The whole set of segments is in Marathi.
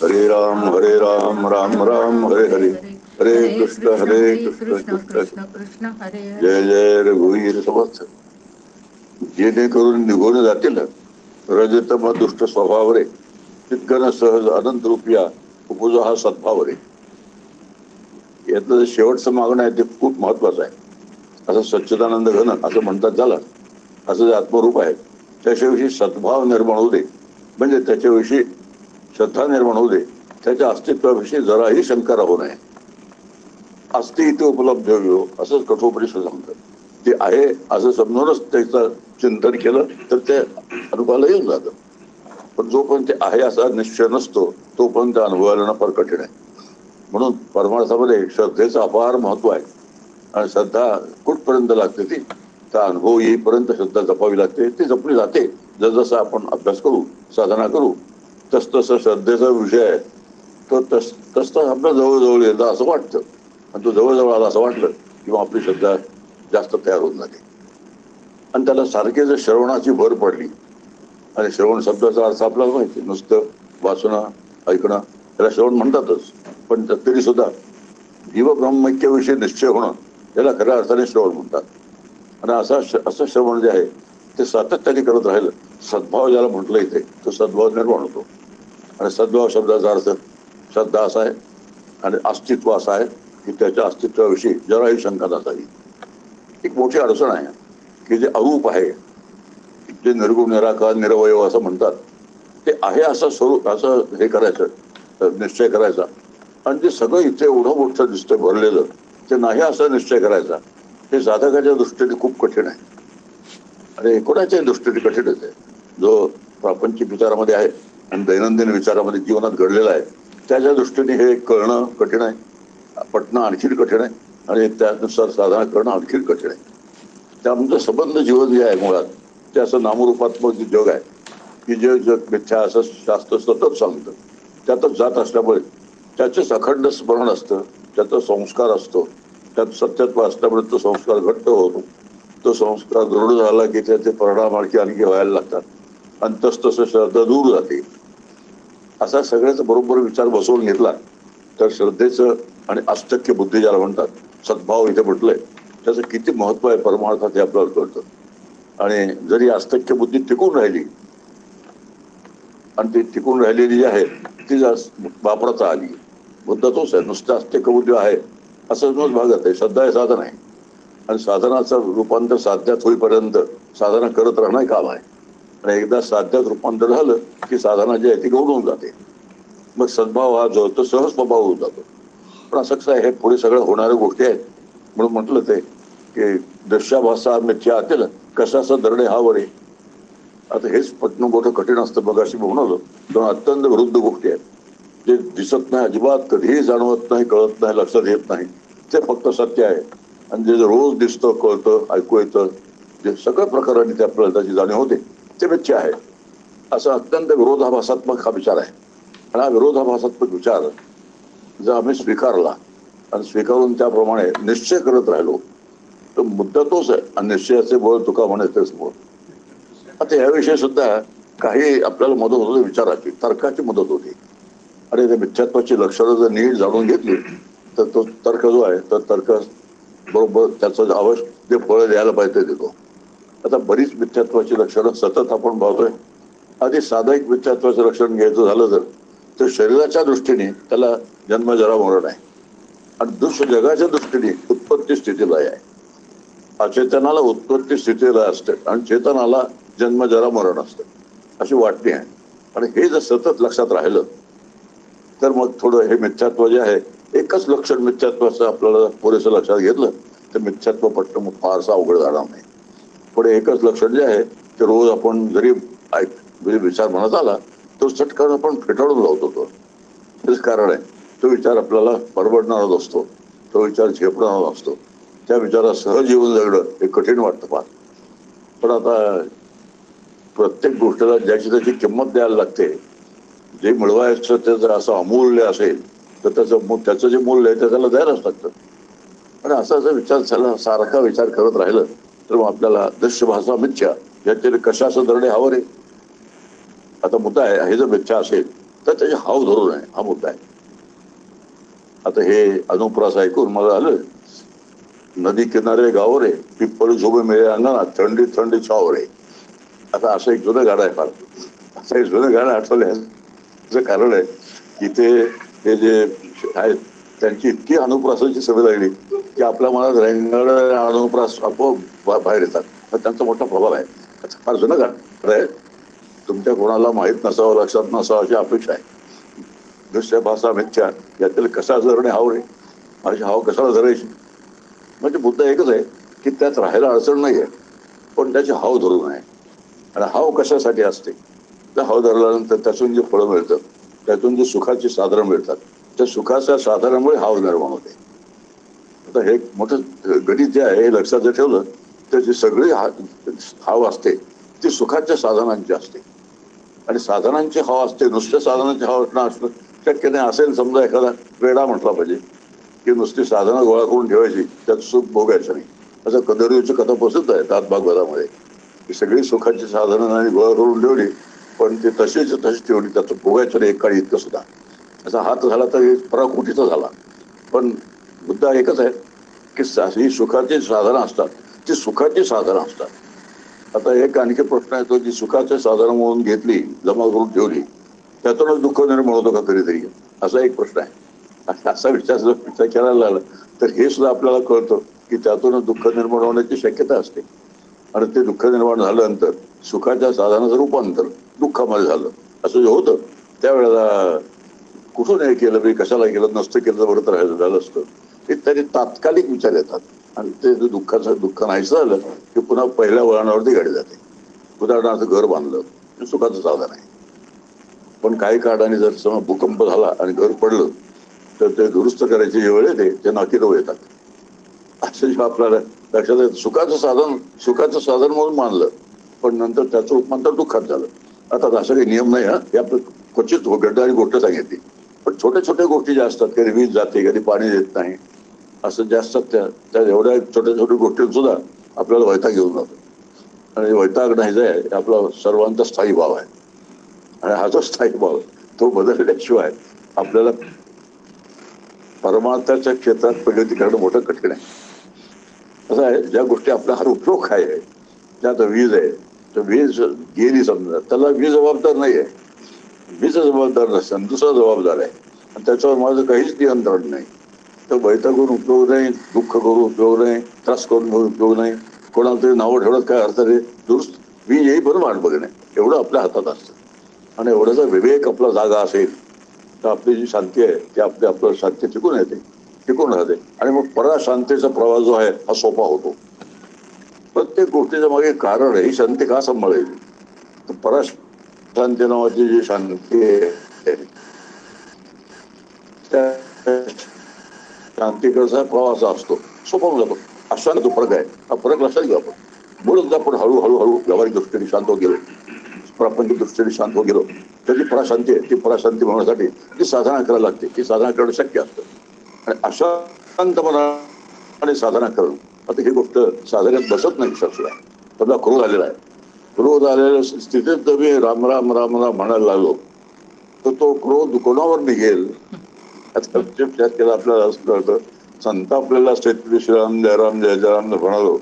हरे राम राम राम हरे हरे, हरे कृष्ण कृष्ण कृष्ण कृष्ण हरे हरे. जय जय रघुवीर समर्थ. जेणेकरून निघून जातील रजतम दुष्ट स्वभाव रे, चितघन सहज अनंत रूपिया उपजा हा सद्भाव रे. यातलं शेवटचं मागणं आहे ते खूप महत्वाचं आहे. असं सच्चिदानंद घन असं म्हणतात झालं, असं जे आत्मरूप आहे त्याच्याविषयी सद्भाव निर्माण होऊ दे, म्हणजे त्याच्याविषयी श्रद्धा निर्माण होऊ दे, त्याच्या अस्तित्वाविषयी जराही शंका राहू नये. अस्ति इथे उपलब्ध हो असंच कठोपनिषद सांगतात. ते आहे असं समजूनच त्याचं चिंतन केलं तर ते अनुभवाला येऊन जातं. पण जोपर्यंत ते आहे असा निश्चय नसतो तोपर्यंत अनुभवायला फार कठीण आहे. म्हणून परमार्थामध्ये श्रद्धेचं अपार महत्व आहे. आणि श्रद्धा कुठपर्यंत लागते ती, त्या अनुभव येईपर्यंत श्रद्धा जपावी लागते. ती जपली जाते जसजसं आपण अभ्यास करू, साधना करू, तस तसं श्रद्धेचा विषय आहे तो तस तस आपल्या जवळजवळ येतं असं वाटतं. आणि तो जवळजवळ आला असं वाटलं किंवा आपली श्रद्धा जास्त तयार होऊन जाते. आणि त्याला सारखे जर श्रवणाची भर पडली, आणि श्रवण शब्दाचा अर्थ आपल्याला माहिती, नुसतं वाचणं ऐकणं त्याला श्रवण म्हणतातच. पण तरी सुद्धा जीवब्रह्मैक्याविषयी निश्चय होणं त्याला खऱ्या अर्थाने श्रवण म्हणतात. आणि असं श्रवण जे आहे ते सातत्याने करत राहिलं, सद्भाव ज्याला म्हटलं इथे, तो सद्भाव निर्माण होतो. आणि सद्भाव शब्दाचा अर्थ श्रद्धा असा आहे आणि अस्तित्व असं आहे की त्याच्या अस्तित्वाविषयी जराही शंका नसावी. एक मोठी अडचण आहे की जे अरूप आहे, जे निर्गुण निराकार निरवयव असं म्हणतात, ते आहे असं स्वरूप असं हे करायचं, निश्चय करायचा. आणि ते सगळं इथे एवढं मोठं दिसतंय भरलेलं, ते नाही असा निश्चय करायचा, हे साधकाच्या दृष्टीने खूप कठीण आहे. आणि कोणाच्याही दृष्टीने कठीणच आहे. जो प्रापंचिक विचारामध्ये आहे आणि दैनंदिन विचारामध्ये जीवनात घडलेला आहे त्याच्या दृष्टीने हे कळणं कठीण आहे, पटणं आणखी कठीण आहे, आणि त्यानुसार साधना करणं आणखी कठीण आहे. त्यामुळे संबंध जीवन जे आहे मुळात ते असं नामरूपात्मक जग आहे की जे जग मिथ्या असं शास्त्र सतत सांगतं. त्यातच जात असल्यामुळे त्याचेच अखंड स्मरण असतं, त्याचा संस्कार असतो, त्यात सत्यत्व असल्यामुळे तो संस्कार घट्ट होतो. तो संस्कार दृढ झाला की त्याचे परिणाम आणखी व्हायला लागतात आणि तसतसं श्रद्धा दूर जाते. असा सगळ्याच बरोबर विचार बसवून घेतला तर श्रद्धेचं आणि आस्तक्य बुद्धी ज्याला म्हणतात, सद्भाव इथे म्हटलंय, त्याचं किती महत्व आहे परमार्थात हे आपल्याला कळतं. आणि जरी आस्तक्य बुद्धी टिकून राहिली, आणि ती टिकून राहिलेली जी आहे ती वापरता आली, मुद्दा तोच आहे. नुसतं आस्तक्य बुद्धी आहे असं भागत आहे. श्रद्धा हे साधन आहे आणि साधनाचं रूपांतर साध्यात होईपर्यंत साधना करत राहणं काम आहे. आणि एकदा साध्यात रूपांतर झालं की साधना जी आहे ती गौण होऊन जाते. मग सद्भाव हा जो तो सहज स्वभाव होऊन जातो. पण असं कसं आहे, हे पुढे सगळं होणाऱ्या गोष्टी आहेत. म्हणून म्हटलं ते की दृश्याभासा मिथ्या आतील कशाचं दरडे हा वरे. आता हेच पटणं मोठं कठीण असतं. बघ अशी म्हणालो दोन अत्यंत विरुद्ध गोष्टी आहेत. जे दिसत नाही, अजिबात कधीही जाणवत नाही, कळत नाही, लक्षात येत नाही, ते फक्त सत्य आहे. आणि जे रोज दिसतं, कळतं, ऐकू येतं, जे सगळ्या प्रकाराने ते आपल्याला त्याची जाणीव होते ते मिथ्या आहे. असा अत्यंत विरोधाभासात्मक हा विचार आहे. आणि हा विरोधाभासात्मक विचार जर आम्ही स्वीकारला आणि स्वीकारून त्याप्रमाणे निश्चय करत राहिलो तर मुद्दा तोच आहे. आणि निश्चयाचे बळ तुका म्हणे तेच बळ. आता याविषयी सुद्धा काही आपल्याला मदत होते, विचाराची तर्काची मदत होती. आणि त्या मिथ्यात्वाची लक्षणं जर नीट जाणून घेतली तर तो तर्क जो आहे तर तर्क बरोबर त्याचं आवश्यक जे फळ द्यायला पाहिजे देतो. आता बरीच मिथ्यात्वाची लक्षणं सतत आपण पाहतोय. आधी साधं एक मिथ्यात्वाचं लक्षण घ्यायचं झालं तर शरीराच्या दृष्टीने त्याला जन्म जरा मरण आहे, आणि दुसऱ्या जगाच्या दृष्टीने उत्पत्ती स्थितीला आहे. अचेतनाला उत्पत्ती स्थितीला असते आणि चेतनाला जन्म जरा मरण असतं, अशी वाटणी आहे. आणि हे जर सतत लक्षात राहिलं तर मग थोडं हे मिथ्यात्व जे आहे, एकच लक्षण मिथ्यात्वाचं आपल्याला पुरेसं लक्षात घेतलं तर मिथ्यात्व पटणं मग फारसा अवघड जाणार नाही. पण एकच लक्षण जे आहे ते रोज आपण जरी विचार म्हणत आला तो चटकन आपण फेटाळून लावतो. तो हेच कारण आहे. तो विचार आपल्याला परवडणारा असतो, तो विचार झेपणारा असतो. त्या विचारात सहज येऊन जगणं हे कठीण वाटतं फार. पण आता प्रत्येक गोष्टीला ज्याची त्याची किंमत द्यायला लागते. जे मिळवायचं ते जर असं अमूल्य असेल तर त्याचं जे मूल्य आहे ते त्याला द्यायलाच लागतं. आणि असा जर विचार झाला, सारखा विचार करत राहिलं तर मग आपल्याला दृश्य भाषा मिथ्या याचे कशाचं दरडे हवं रे. आता मुद्दा आहे, हे जर मिथ्या असेल तर त्याचे हाव धरून आहे, हा मुद्दा आहे. आता हे अनुप्रास ऐकून मला आलं, नदी किनारे गाव रे, पिप्पल झोबे मिळे अंगणात, थंडी थंडी छाव रे. आता असं एक जुनं गाणं आहे फार. असं एक जुनं गाणं आठवलं कारण आहे की ते जे आहेत त्यांची इतकी अनुप्रासाची सवय लागली की आपल्या मनात रेंगाळ अनुप्रास आपोआप बाहेर येतात. त्यांचा मोठा प्रभाव आहे. फार जुनं गाणं आहे. तुमच्या कोणाला माहीत नसावं, लक्षात नसावं अशी अपेक्षा आहे. दृश्य भाषा मिथ्या यातील कसा जरणे हाव रे, माझी हाव कशाला जरायची. म्हणजे मुद्दा एकच आहे की त्यात राहायला अडचण नाहीये, पण त्याची हाव धरून आहे. आणि हाव कशासाठी असते, तर हाव धरल्यानंतर त्यातून जे फळं मिळतं, त्यातून जे सुखाची साधनं मिळतात, त्या सुखाच्या साधनामुळे हाव निर्माण होते. आता हे मोठं गणित जे आहे हे लक्षात जर ठेवलं तर जी सगळी हाव असते ती सुखाच्या साधनांची असते. आणि साधनांची हाव असते, नुसत्या साधनांची हाव असणं शक्य नाही. असेल समजा एखादा वेडा म्हटला पाहिजे की नुसती साधनं गोळा करून ठेवायची, त्यात सुख भोगायचं नाही. असं कदरीची कथा प्रसिद्ध आहे भागवतामध्ये. ही सगळी सुखाची साधनं आणि गोळा करून ठेवली, पण ती तशीच ठेवली, त्याचं भोगायचं नाही एक काळी इतकं सुद्धा. असा हात झाला तर पराकोटीचा झाला. पण मुद्दा एकच आहे की ही सुखाची साधनं असतात, ती सुखाची साधनं असतात. आता एक आणखी प्रश्न येतो, जी सुखाचे साधनं म्हणून घेतली, जमा करून ठेवली, त्यातूनच दुःख निर्माण होतं का कधीतरी, असा एक प्रश्न आहे. असा विचार करायला लागला तर हे सुद्धा आपल्याला कळतं की त्यातूनच दुःख निर्माण होण्याची शक्यता असते. आणि ते दुःख निर्माण झाल्यानंतर सुखाच्या साधनाचं रूपांतर दुःखामध्ये झालं. असं जे होतं त्यावेळेला कुठून हे केलं मी, कशाला केलं, नसतं केलं तर बरं तर राहिलं झालं असतं, इत्यादी तात्कालिक विचार येतात. आणि ते दुःख नाहीचं झालं की पुन्हा पहिल्या वळणावरती गाडी जाते. उदाहरणार्थ घर बांधलं, सुखाचं साधन आहे, पण काही काळाने जर समजा भूकंप झाला आणि घर पडलं तर ते दुरुस्त करायची जी वेळ येते ते नाकीनऊ येतात. असं जेव्हा आपल्याला लक्षात येतं, सुखाचं साधन म्हणून मानलं, पण नंतर त्याचं रूपांतर दुःखात झालं. आता असं काही नियम नाही, हे आपलं क्वचित घडणारी गोष्ट सांगितली. पण छोट्या छोट्या गोष्टी ज्या असतात, कधी वीज जाते, कधी पाणी देत नाही, असं जे असतात त्या एवढ्या छोट्या छोट्या गोष्टी सुद्धा आपल्याला वैताग घेऊन जातो. आणि वैताग नाही जे आहे आपला सर्वांचा स्थायी भाव आहे. आणि हा जो स्थायी भाव तो बदलल्याशिवाय आपल्याला परमार्थाच्या क्षेत्रात प्रगती करणं मोठं कठीण आहे. असं आहे, ज्या गोष्टी आपल्या हा उपयोग काय आहे, ज्यात वीज आहे, तर वीज गेली समजा, त्याला वीज जबाबदार नाहीये, वीज जबाबदार नसताना दुसरा जबाबदार आहे. आणि त्याच्यावर माझं काहीच नियंत्रण नाही. तर वैतागून उपयोग नाही, दुःख करून उपयोग नाही, त्रास करून उपयोग नाही, कोणाला तरी नावं ठेवण्यात काय अर्थ नाही. दुरुस्त वीज येईपर्यंत वाट बघणे एवढं आपल्या हातात असतं. आणि एवढ्याचा विवेक आपला जागा असेल तर आपली जी शांती आहे ती आपलं शांती टिकून येते, टिकून राहते. आणि मग पराशांतीचा प्रवास जो आहे हा सोपा होतो. प्रत्येक गोष्टीच्या मागे कारण आहे, ही शांती का सांभाळेल. तर पराशांती नावाची जी शांती आहे त्या शांतीकडचा प्रवास असतो, सोपा होऊन जातो. असा जो फरक आहे हा फरक लक्षात घेऊ आपण. म्हणून आपण हळूहळू व्यावहारिक दृष्टीने शांत होत गेलो, प्रापंचिक दृष्टीने शांत होत गेलो, त्याची पराशांती आहे. ती पराशांती होण्यासाठी ती साधना करायला लागते, ती साधना करणं शक्य असतं. आणि अशांतपणाने साधना करणं, आता ही गोष्ट साधनेत बसत नाही. सुद्धा समजा क्रोध आलेला आहे, क्रोध आलेल्या स्थितीत जर मी राम राम राम राम म्हणायला लागलो तर तो क्रोध कोणावर निघेल. केला आपल्याला असं कळतं, संतापलेला स्थिती श्रीराम जयराम जय जयराम म्हणालो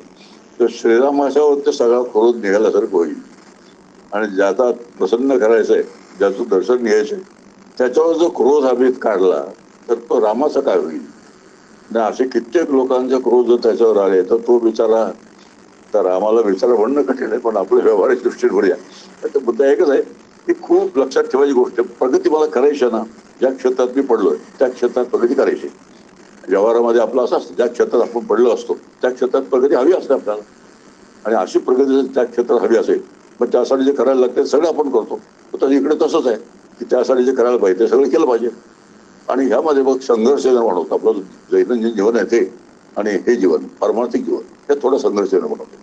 तर श्रीरामाच्यावर सगळा क्रोध निघाल्यासारखं होईल. आणि ज्याचा प्रसन्न करायचंय, ज्याचं दर्शन घ्यायचंय, त्याच्यावर जो क्रोध आम्ही काढला तर तो रामाचा काय होईल. असे कित्येक लोकांचे क्रोध जर त्याच्यावर आले तर तो बिचारा, तर रामाला बिचारा म्हणणं कठीण आहे, पण आपल्या व्यवहारिक दृष्टीने म्हणूया. त्याचा मुद्दा एकच आहे की खूप लक्षात ठेवायची गोष्ट, प्रगती मला करायची ना, ज्या क्षेत्रात मी पडलोय त्या क्षेत्रात प्रगती करायची. व्यवहारामध्ये आपलं असं असतं, ज्या क्षेत्रात आपण पडलो असतो त्या क्षेत्रात प्रगती हवी असते आपल्याला. आणि अशी प्रगती त्या क्षेत्रात हवी असेल मग त्यासाठी जे करायला लागते सगळं आपण करतो. तर इकडे तसंच आहे की त्यासाठी जे करायला पाहिजे ते सगळं केलं पाहिजे. आणि ह्यामध्ये मग संघर्ष निर्माण होतो. आपलं दैनंदिन जीवन आहे ते आणि हे जीवन पारमार्थिक जीवन हे थोडं संघर्ष निर्माण होतो.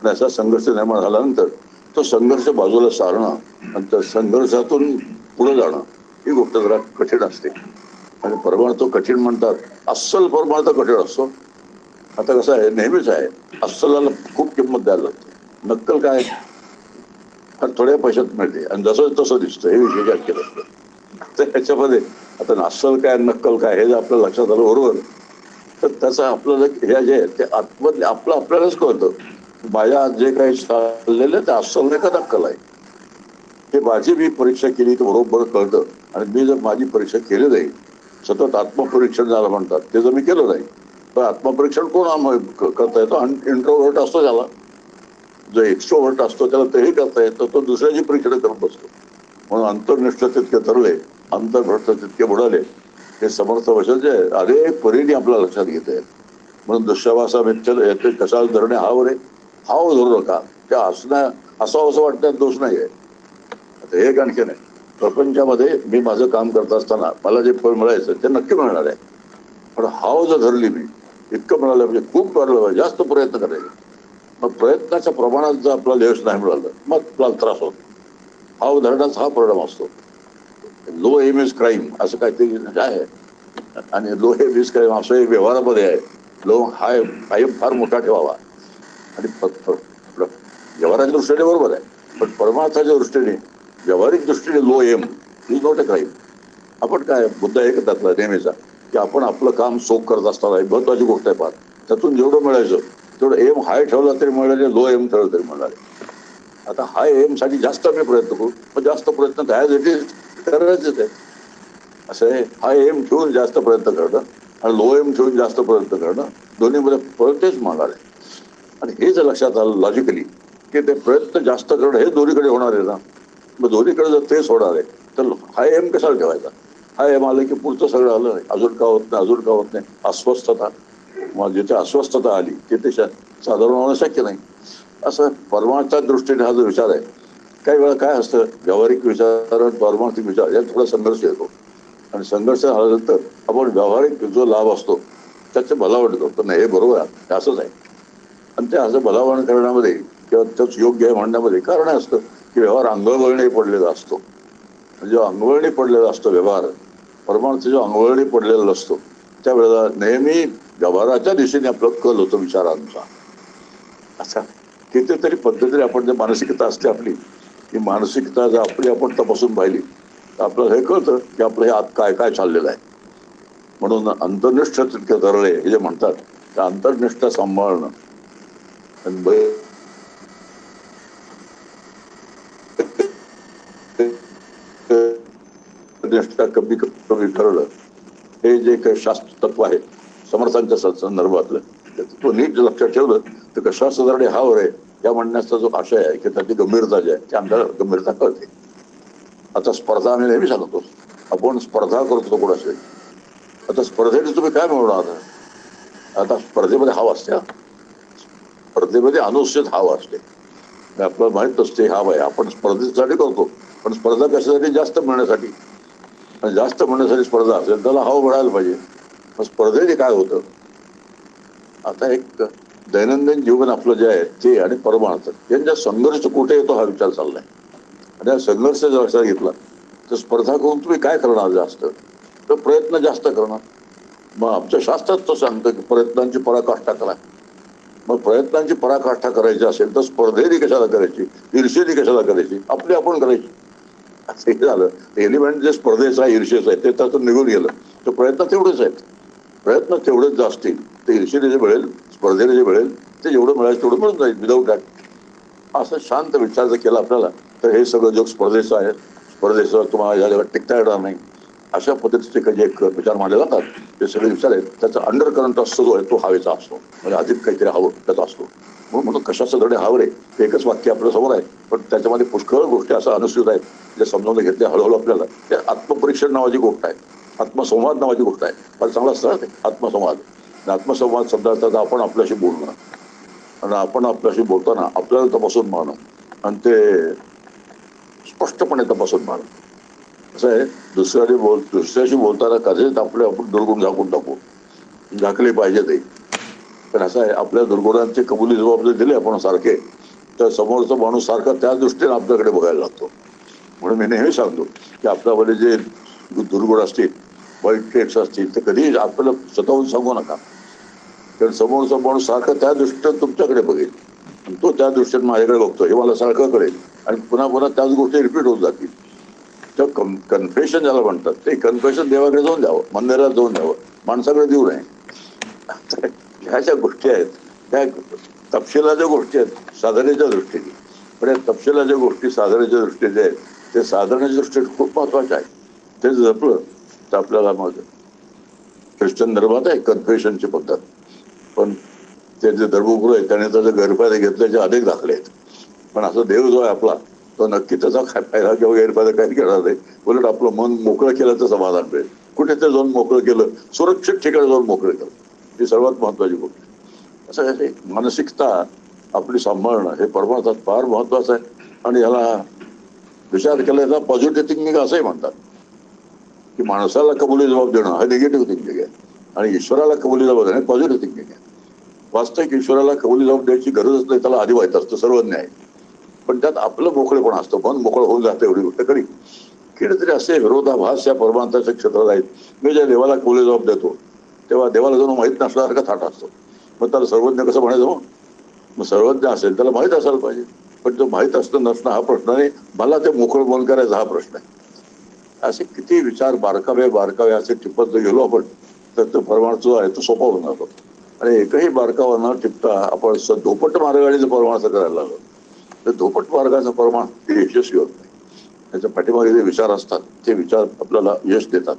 आणि असा संघर्ष निर्माण झाल्यानंतर तो संघर्ष बाजूला सारणं आणि त्या संघर्षातून पुढे जाणं ही गोष्ट जरा कठीण असते. आणि परमार्थ कठीण म्हणतात, अस्सल परमार्थ कठीण असतो. आता कसं आहे, नेहमीच आहे, अस्सलाला खूप किंमत द्यायला लागते. नक्कल काय थोड्या पैशात मिळते आणि जसं तसं दिसतं, हे विशेष केलं असतं. तर ह्याच्यामध्ये आता अस्सल काय नक्कल काय हे जर आपल्या लक्षात आलं बरोबर, तर त्याचं आपल्याला हे जे आहे ते आतमधले आपलं आपल्यालाच कळतं. माझ्या जे काही चाललेलं ते अस्सल नाही का नक्कल आहे, हे माझी मी परीक्षा केली तर बरोबर कळतं. आणि मी जर माझी परीक्षा केली नाही, सतत आत्मपरीक्षण ज्याला म्हणतात ते जर मी केलं नाही, तर आत्मपरीक्षण कोण करता येतो? इंट्रोव्हर्ट असतो त्याला. जो एक्स्ट्रोव्हर्ट असतो त्याला तेही करता येतं, तो दुसऱ्याची परीक्षा करत बसतो. म्हणून अंतर्निष्ठ तितके तरले, अंतर्भ्रष्ट तितके बुडाले, हे समर्थ वचन जे अनेक परीने आपल्या लक्षात घेता येत. म्हणून दुःशावासा मिच्छल याचे कशाला धरणे हाव रे, हाव धरू नका. त्या असं असं वाटण्यात दोष नाही आहे. आता एक आणखी नाही, प्रपंचामध्ये मी माझं काम करत असताना मला जे फळ मिळायचं ते नक्की मिळणार आहे, पण हाव जर धरली मी इतकं मिळालं म्हणजे खूप मिळालं पाहिजे, जास्त प्रयत्न करायचे. मग प्रयत्नाच्या प्रमाणात जर आपल्याला यश नाही मिळालं मग आपल्याला त्रास होतो. हाव धरण्याचा हा परिणाम असतो. लो एम इज क्राईम असं काहीतरी आहे, आणि लो एम इज क्राईम असं व्यवहारामध्ये आहे. लो हाय कायम फार मोठा ठेवावा, आणि व्यवहाराच्या दृष्टीने बरोबर आहे, पण परमार्थाच्या दृष्टीने व्यावहारिक दृष्टीने low aim is not a crime. आपण काय मुद्दा एक त्यातला नेहमीचा, की आपण आपलं काम चोख करत असताना महत्वाची गोष्ट आहे. पार त्यातून जेवढं मिळायचं तेवढं एम हाय ठेवला तरी मिळाले, लो एम ठेवलं तरी मिळाले. आता हाय एम साठी जास्त मी प्रयत्न करू, पण जास्त प्रयत्न त्यासाठी करायचेच आहे. असं आहे, हाय एम ठेवून जास्त प्रयत्न करणं आणि लो एम ठेवून जास्त प्रयत्न करणं, दोन्हीमध्ये प्रयत्नच मागणार आहे. आणि हे जर लक्षात आलं लॉजिकली, की ते प्रयत्न जास्त करणं हे दोन्हीकडे होणार आहे ना, मग दोन्हीकडे जर तेच होणार आहे तर हाय एम कशाला ठेवायचा? हाय एम आलं की पुढचं सगळं आलं नाही, अजून का होत नाही, अजून का होत नाही, अस्वस्थता. मग जिथे अस्वस्थता आली तिथे साधारण होणं शक्य नाही. असं परमार्थाच्या दृष्टीने हा जो विचार आहे, काही वेळा काय असतं, व्यावहारिक विचार आणि पारमार्थिक विचार यात थोडा संघर्ष येतो. आणि संघर्ष झाल्यानंतर आपण व्यावहारिक जो लाभ असतो त्याचे भलावण करतो, नाही हे बरोबर आहे, असंच आहे. आणि ते असं भलावण करण्यामध्ये किंवा त्याच योग्य आहे म्हणण्यामध्ये कारण असतं की व्यवहार अंगवळणी पडलेला असतो. म्हणजे अंगवळणी पडलेला असतो व्यवहार, परमार्थ जो अंगवळणी पडलेला असतो त्यावेळेला नेहमी व्यवहाराच्या दिशेने आपलं कल होतो विचारांचा. असा कितीतरी पद्धतीने आपण जे मानसिकता असते आपली, ही मानसिकता जर आपली आपण तपासून पाहिली तर आपल्याला हे कळतं की आपलं हे आत काय काय चाललेलं आहे. म्हणून अंतर्निष्ठ तितके धरले हे जे म्हणतात, त्या अंतर्निष्ठ सांभाळणं कमी कमी ठरलं, हे जे काही शास्त्र तत्व आहे समर्थांच्या संदर्भातलं, तो नीट लक्षात ठेवलं तर कशा सुधारणे हावर आहे या म्हणण्याचा जो आशय आहे की त्याची गंभीरता जी आहे ती आमच्याला गंभीरता कळते. आता स्पर्धा आम्ही नेहमी सांगतो, आपण स्पर्धा करतो कोणाशी. आता स्पर्धेने तुम्ही काय मिळवणार? आता स्पर्धेमध्ये हाव असते, स्पर्धेमध्ये अनुचित हाव असते, आपल्याला माहित असते हाव आहे. आपण स्पर्धेसाठी करतो, पण स्पर्धा कशासाठी? जास्त मिळण्यासाठी. जास्त मिळण्यासाठी स्पर्धा असेल त्याला हाव मिळायला पाहिजे. मग स्पर्धेने काय होतं? आता एक दैनंदिन जीवन आपलं जे आहे ते आणि परमार्थ यांच्या संघर्ष कुठे येतो हा विचार चाललाय. आणि हा संघर्ष जर लक्षात घेतला तर स्पर्धा करून तुम्ही काय करणार? जास्त तर प्रयत्न जास्त करणार. मग आमच्या शास्त्रात तर सांगतं की प्रयत्नांची पराकाष्ठा करा. मग प्रयत्नांची पराकाष्ठा करायची असेल तर स्पर्धेने कशाला करायची, ईर्षेने कशाला करायची, आपली आपण करायची. असं हे झालं. एलिमेंट जे स्पर्धेचा ईर्षेचा आहे ते त्यातून निघून गेलं, तर प्रयत्न तेवढेच आहेत. प्रयत्न तेवढेच जर असतील तर ईर्षेने जे मिळेल, स्पर्धेने जे मिळेल ते जेवढं मिळायचं तेवढं मिळून जाईल विदाऊट दॅट. असं शांत विचार जर केला आपल्याला तर हे सगळं जग स्पर्धेचं आहे, स्पर्धेचं तुम्हाला या जगात टिकता येणार नाही, अशा पद्धतीचे जे एक विचार मांडले जातात ते सगळे विचार आहेत त्याचा अंडर करंट असतो जो आहे तो हवेचा असतो. म्हणजे अधिक काहीतरी हवं त्याचा असतो. म्हणून कशाचं धडे हावरे एकच वाक्य आपल्या समोर आहे, पण त्याच्यामध्ये पुष्कळ गोष्टी असं अनुसूत आहेत जे समजावून घेतले हळूहळू आपल्याला. ते आत्मपरीक्षण नावाची गोष्ट आहे, आत्मसंवाद नावाची गोष्ट आहे. फार चांगला असतं ते आत्मसंवाद. आत्मसंवाद शब्दार्थ आपण आपल्याशी बोलणं आणि आपण आपल्याशी बोलताना आपल्याला तपासून पाहणं आणि ते स्पष्टपणे तपासून पाहणं. असं आहे, दुसऱ्याशी बोलताना कधीच आपले आपण दुर्गुण झाकून टाकू, झाकले पाहिजे ते. पण असं आहे, आपल्या दुर्गुणांची कबुली जबाबदारी दिली आपण सारखे तर समोरचा माणूस सारखा त्या दृष्टीने आपल्याकडे बघायला लागतो. म्हणून मी नेहमी सांगतो की आपल्यामध्ये जे दुर्गुण असतील, वाईट ट्रेट्स असतील ते कधीही आपल्याला स्वतःहून सांगू नका. कारण समोरचा माणूस सारखा त्या दृष्टीने तुमच्याकडे बघेल आणि तो त्या दृष्टीने माझ्याकडे बघतो हे मला सारखं कळेल आणि पुन्हा पुन्हा त्याच गोष्टी रिपीट होत जातील. कन्फेशन ज्याला म्हणतात ते कन्फेशन देवाकडे जाऊन द्यावं, मंदिरात जाऊन द्यावं, माणसाकडे देऊ नये. ह्या ज्या गोष्टी आहेत त्या तपशिलाच्या गोष्टी आहेत साधनेच्या दृष्टीने, पण या तपशिलाच्या गोष्टी साधनेच्या दृष्टीने आहेत ते साधनेच्या दृष्टीने खूप महत्वाचे आहे. ते जपलं तर आपल्याला मग ख्रिश्चन धर्मात आहे कन्फेशनची पद्धत, पण ते जे धर्मगुरू आहेत त्याने त्याचा गैरफायदा घेतल्याचे अनेक दाखले आहेत. पण असं देव जो आहे आपला तो नक्की त्याचा फायदा किंवा गैरफायदा काही करणार नाही. उलट आपलं मन मोकळं केलं तर समाधान मिळेल. कुठेतरी जाऊन मोकळं केलं, सुरक्षित ठिकाणी जाऊन मोकळं केलं, ही सर्वात महत्वाची गोष्ट. असं काय मानसिकता आपली सांभाळणं हे परमार्थात फार महत्वाचं आहे. आणि याला विचार केला तर पॉझिटिव्ह थिंकिंग असंही म्हणतात की माणसाला कबुली जबाब देणं हा निगेटिव्ह थिंकिंग आहे आणि ईश्वराला कबुली जबाब देणं पॉझिटिव्ह थिंकिंग आहे. वास्तविक ईश्वराला कबुली जबाब द्यायची गरजच नाही, त्याला आधी माहित असतं सर्वज्ञ आहे. पण त्यात आपलं मोकळेपण असतं, मन मोकळं होऊन जातं एवढी गोष्ट खरी. तरी असे विरोधाभास या परमार्थाच्या क्षेत्रात आहेत. मी ज्या देवाला कबुली जबाब देतो तेव्हा देवाला जणू माहीत नसल्यासारखा थाट असतो. मग त्याला सर्वज्ञ कसं म्हणायचं? मग सर्वज्ञ असेल त्याला माहीत असायला पाहिजे, पण तो माहीत असणं नसणं हा प्रश्न नाही, मला ते मोकळं मन करायचा हा प्रश्न आहे. असे किती विचार बारकावे बारकावे असे टिपत जर गेलो आपण तर तो परमार्थ जो आहे तो सोपा होऊन जातो. आणि एकही बारकावा न टिपता आपण धोपट मार्गाने जर परमार्थ करायला लागलो तर धोपट मार्गाचा परमार्थ यशस्वी होत नाही. त्याच्या पाठीमागे जे विचार असतात ते विचार आपल्याला यश देतात.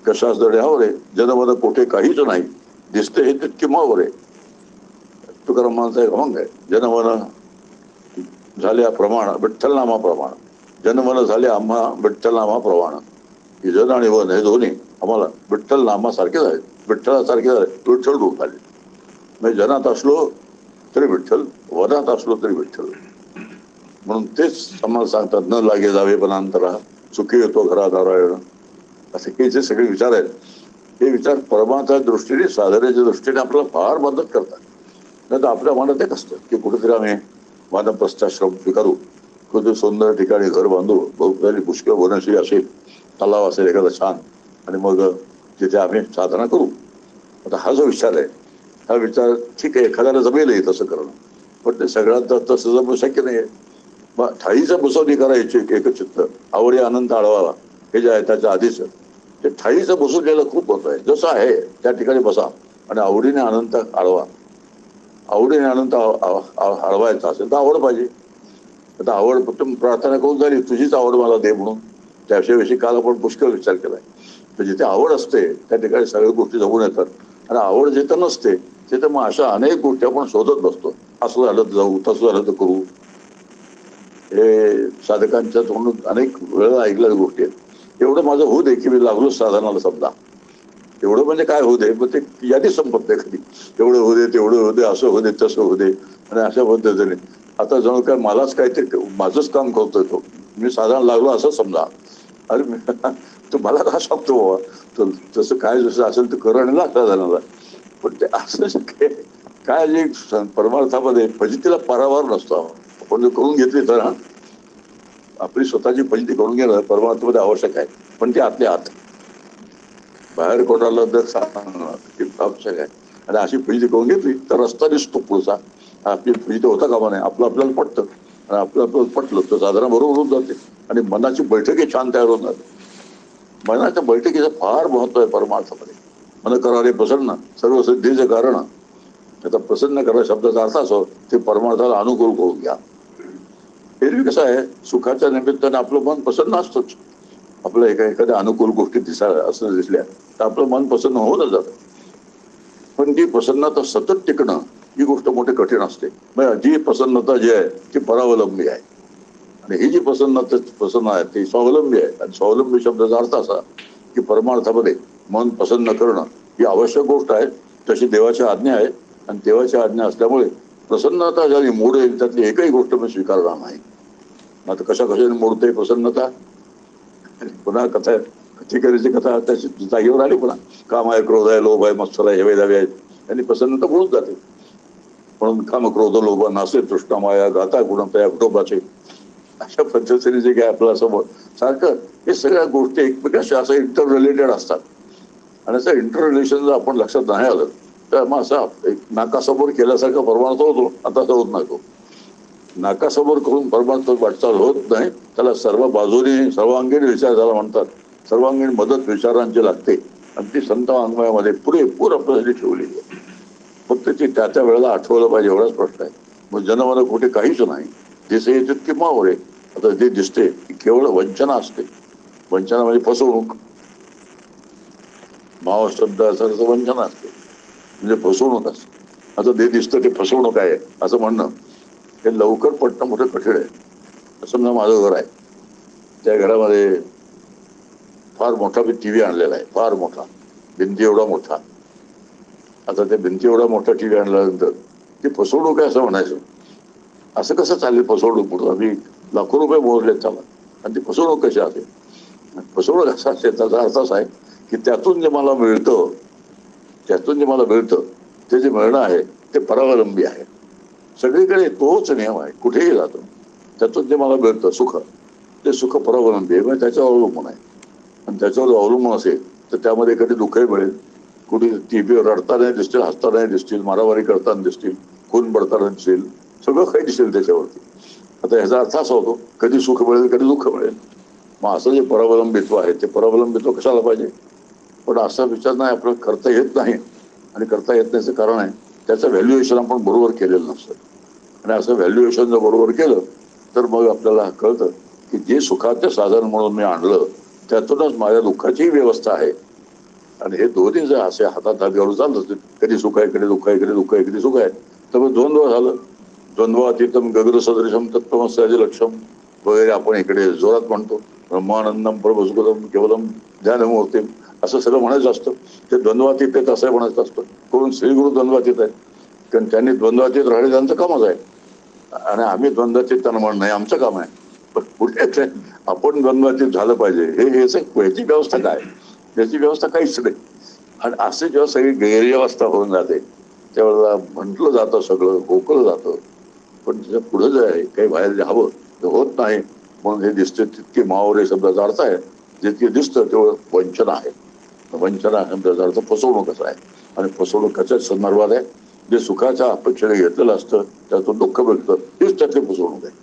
कशाच दड्यावर आहे जनमन कोठे काहीच नाही, दिसते हे तितकी मावर आहे. तुकारामांचा एक अभंग आहे, जनमन झाल्या प्रमाण विठ्ठल नामा प्रमाण, जनमन झाले आम्हा विठ्ठल नामा प्रमाण. ही जन आणि वन हे दोन्ही आम्हाला विठ्ठल नामासारखेच आहेत, विठ्ठलासारखे विठ्ठल रूप आले. म्हणजे जनात असलो तरी विठ्ठल, वनात असलो तरी विठ्ठल. म्हणून तेच आम्हाला सांगतात, न लागे जावे वनांतरा, सुखी येतो घरा नारायण. असे हे जे सगळे विचार आहेत हे विचार परमार्थाच्या दृष्टीने साधनेच्या दृष्टीने आपल्याला फार मदत करतात. नाही तर आपल्या मनात एक असतं की कुठेतरी आम्ही वानप्रस्थाश्रम स्वीकारू, कुठे सुंदर ठिकाणी घर बांधू, बहुतरी पुष्कळ वनश्री असेल, तलाव असेल एखादा छान, आणि मग तिथे आम्ही साधना करू. आता हा जो विचार आहे हा विचार ठीक आहे, एखाद्याला जमेलही तसं करणं, पण ते सगळ्यात तसं जमू शक्य नाही. मग ठाईचं बसवणी करायची एकचित्त आवडी आनंद आळवावा हे जे आहे त्याच्या आधीच ते ठाईचं बसून घ्यायला खूप होत आहे. जसं आहे त्या ठिकाणी बसा आणि आवडीने आनंद आळवा. आवडीने आनंद आळवायचा असेल तर आवड पाहिजे. आता आवड फक्त प्रार्थना करून झाली तुझीच आवड मला दे म्हणून, त्याविषयी काल आपण पुष्कळ विचार केलाय. तर जिथे आवड असते त्या ठिकाणी सगळ्या गोष्टी जमून येतात. आणि आवड जिथं नसते तिथं मग अशा अनेक गोष्टी आपण शोधत बसतो. असं झालं तर जाऊ, तसं झालं तर करू. हे साधकांच्या तोंडून अनेक वेळा ऐकलेल्या गोष्टी आहेत. एवढं माझं होऊ दे की मी लागलो साधनाला समजा, एवढं म्हणजे काय होऊ दे, मग ते यादी संपत नाही कधी. एवढं होऊ दे, तेवढं होऊ दे, असं होऊ दे, तसं होऊ दे. आणि अशा पद्धतीने आता जणू काय मलाच काहीतरी माझंच काम करतोय तो, मी साधारण लागलो असं समजा. अरे तो मला का सांगतो बाबा, तसं काय जसं असेल तर करणं लागतं साधनाला. पण ते असं काय जे परमार्थामध्ये फजितीला पारावार नसतो. आपण जर करून घेतली तर आपली स्वतःची फजिती करून घेणं परमार्थामध्ये आवश्यक आहे, पण ते आतल्या आत बाहेर कोणाला जर सांगणं आवश्यक आहे. आणि अशी फजिती करून घेतली तर रस्ता दिसतो पुढचा. आपली फजिती होता कामा नाही, आपलं आपल्याला पटतं, आणि आपलं आपल्याला पटलं तर साधारण बरोबर होऊन जाते आणि मनाची बैठकी छान तयार होऊन जाते. मनाच्या बैठकीचं फार महत्व आहे परमार्थामध्ये. मन करारे प्रसन्न सर्व सिद्धीचे कारण. आता प्रसन्न करा शब्दाचा अर्थ असो ते परमार्थाला अनुकूल करून घ्या. एरवी कसं आहे, सुखाच्या निमित्ताने आपलं मन प्रसन्न असतंच. आपलं एखाद्या अनुकूल गोष्टी असं दिसल्या तर आपलं मन प्रसन्न होऊनच जातं. पण ती प्रसन्नता सतत टिकणं ही गोष्ट मोठी कठीण असते. जी प्रसन्नता जी आहे ती परावलंबी आहे, आणि ही जी प्रसन्न आहे ती स्वावलंबी आहे. आणि स्वावलंबी शब्दाचा अर्थ असा की परमार्थामध्ये मन प्रसन्न करणं ही आवश्यक गोष्ट आहे. तशी देवाची आज्ञा आहे, आणि देवाची आज्ञा असल्यामुळे प्रसन्नता ज्याने मोडेल त्यातली एकही गोष्ट मी स्वीकारणार नाही. आता कशा कशाने मोडते प्रसन्नता, पुन्हा कथा कथेकरीची कथा त्याची जागेवर आली. पुन्हा काम आहे, क्रोध आहे, लोभ आहे, मत्सर आहे, हेवे दावे आहेत, त्यांनी प्रसन्नता मोडून जाते. म्हणून काम क्रोध लोभ नासे तृष्णा माया गाता गुणतया कुटुंबाचे, अशा पद्धतीने जे काय आपलं समोर सारखं हे सगळ्या गोष्टी एकमेकांशी असं इंटर रिलेटेड असतात. आणि असं इंटर रिलेशन जर आपण लक्षात नाही आलं तर मग असा एक नाकासमोर केल्यासारखा परमार्थ होतो. आता असं होत नाही तो. नाकासमोर करून परमात्मा वाटचाल होत नाही. त्याला सर्व बाजूने सर्वांगीण विचार त्याला म्हणतात. सर्वांगीण मदत विचारांची लागते आणि ती संत वाङ्मयामध्ये पुरेपूर आपल्यासाठी ठेवलेली आहे. फक्त ती त्या त्या वेळेला आठवलं पाहिजे एवढाच प्रश्न आहे. मग जनमन कुठे काहीच नाही. दिसे तितकी मावर आहे. आता जे दिसते ती केवळ वंचना असते. वंचना म्हणजे फसवणूक. माव शब्दाचा वंचना असते म्हणजे फसवणूक असते. आता जे दिसतं ते फसवणूक आहे असं म्हणणं हे लवकर पटणं मोठं कठीण आहे. समजा माझं घर आहे, त्या घरामध्ये फार मोठा मी टीव्ही आणलेला आहे, फार मोठा, भिंती एवढा मोठा. आता त्या भिंती एवढा मोठा टीव्ही आणल्यानंतर ती फसवणूक आहे असं म्हणायचं. असं कसं चालेल फसवणूक म्हणून? आम्ही लाखो रुपये मोजलेत त्याला आणि ती फसवणूक कशी असेल? फसवणूक असा असेल त्याचा अर्थ असा आहे की त्यातून जे मला मिळतं, त्यातून जे मला मिळतं ते जे मिळणं आहे ते परावलंबी आहे. सगळीकडे तोच नियम आहे. कुठेही जातो त्यातून जे मला मिळतं सुख, ते सुख परावलंबी आहे. म्हणजे त्याच्यावर अवलंबून आहे. आणि त्याच्यावर अवलंबून असेल तर त्यामध्ये कधी दुःखही मिळेल, कुठे टीव्ही रडताना दिसतील, हसताना दिसतील, मारामारी करताना दिसतील, खून पडताना दिसेल, सगळं काही दिसेल त्याच्यावरती. आता ह्याचा अर्थ असा होतो कधी सुख मिळेल कधी दुःख मिळेल. मग असं जे परावलंबित्व आहे ते परावलंबित्व कशाला पाहिजे? पण असा विचार नाही आपल्याला करता येत नाही. आणि करता येत नाहीचं कारण आहे त्याचं व्हॅल्युएशन आपण बरोबर केलेलं नसतं. आणि असं व्हॅल्युएशन जर बरोबर केलं तर मग आपल्याला कळतं की जे सुखाचे साधन म्हणून मी आणलं त्यातूनच माझ्या दुःखाचीही व्यवस्था आहे. आणि हे दोन्ही जर असे हातात हात घालून चालत असतील, कधी सुख आहे कधी दुःख आहे, कधी दुःख आहे कधी सुख आहे, तर मग द्वंद्व झालं. द्वंद्वातीतम गगन सदृशम तत्त्वमस्याचे लक्ष्यम वगैरे आपण इकडे जोरात म्हणतो. ब्रह्मानंदम प्रभुसुखदम केवलम ध्यानमूर्ती असं सगळं म्हणायचं असतं. ते द्वंद्वातीत आहेत असं म्हणायचं असतं. कोण श्रीगुरु द्वंद्वातीत आहे कारण त्यांनी द्वंद्वातीत राहिले, त्यांचं कामच आहे. आणि आम्ही द्वंद्वातीत त्यांना म्हणणं नाही आमचं काम आहे. पण कुठे आपण द्वंद्वातीत झालं पाहिजे ह्याची व्यवस्था काय? त्याची व्यवस्था काहीच नाही. आणि असे जेव्हा सगळी गैरव्यवस्था होऊन जाते त्यावेळेला म्हटलं जातं, सगळं गोकळलं जातं. पण त्याच्या पुढे जे आहे काही बाहेर जे हवं ते होत नाही. म्हणून हे दिसते तितके मावरे शब्दाचा अर्थ आहे जितके दिसतं तेवढं वंचना आहे. वंचना शब्दाचा अर्थ फसवणूक असा आहे. आणि फसवणूक कशाच संदर्भात आहे? जे सुखाच्या अपेक्षेने घेतलेलं असतं त्यातून दुःख मिळतं, हीच त्यातली फसवणूक आहे.